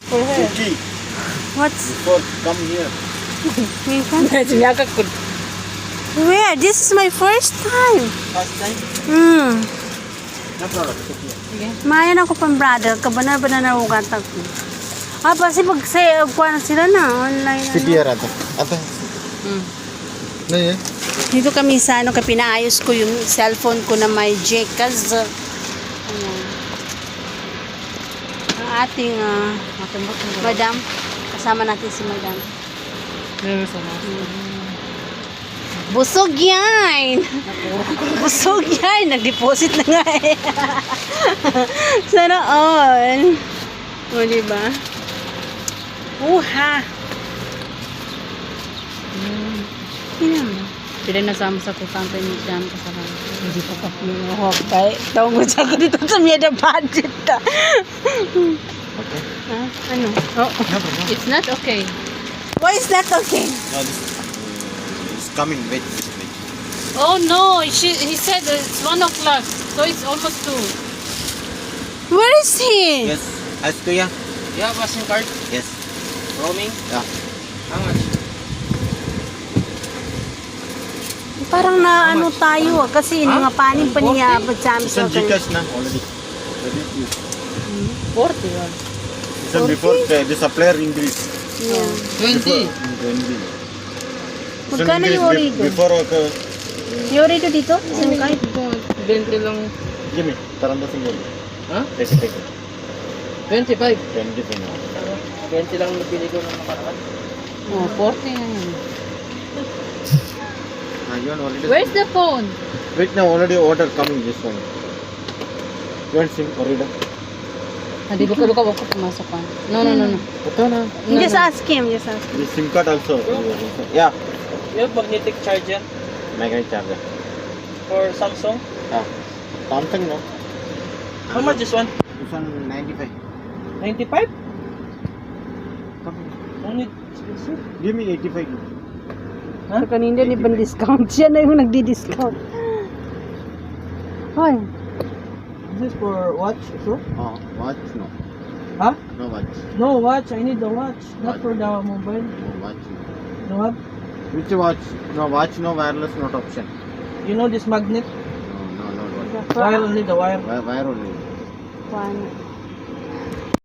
for her. Suki, What's before come here. Sinyakak ko. where? This is my first time. First time? No problem. Sit here. Mayan ako pang brother, kabana ba na naugat ako. Kasi pag kuha na sila na, online Sit ano. here, Ate. Ate. No, yeah. Dito kami sa ano, pinaayos ko yung cellphone ko na may Jcas. Ayan. Ang ating madam. Kasama natin si madam. Busog yan! Busog yan! Nag-deposit na nga eh. Sana all. O, diba? Uha! Pila nasama sa kutangkay ni Jam kasama. Hindi pa kapag tawag mo sa dito sa miyada budget ka. Okay. Ano? Oh. No problem. It's not okay. Why is that okay? No, this is coming. Wait, wait. Oh no, he said it's 1 o'clock, so it's almost 2. Where is he? Yes. Ask Kuya. You have a SIM card? Yes. Roaming? Yeah. How much? Parang na ano tayo kasi mga paning pa niya sa This one Gcash na already. Ready to use. 40. This one before the supplier increase. Yeah. 20. 20. Magkano yung orito? Before Yung orito dito? Isang kahit? 20 lang. give me. Taranda single. Ha? Take it. 25. 20 na. 20 lang napili ko ng nakaraan. Oh, 40 na yun. You want already. Where's the phone? Wait now, already order coming this one. You want SIM order? Hindi ko pumasok pa. No. Pata na. Just ask him. Just ask him. The SIM card also. Yeah. You have magnetic charger Magnetic charger. for Samsung? Ah. Samsung no. How much this one? This one 95. 95? Come. Only expensive. Give me 85. So, kanina liban discount. Siya na yung nagdi-discount. Hoy. This is for watch, so? Oh, watch no. Huh? No watch. No watch, I need the watch, not for the mobile. No watch. No what? Which watch? No watch, no wireless, not option. You know this magnet? No watch. Wire only, the wire. Wire only. Kuha na.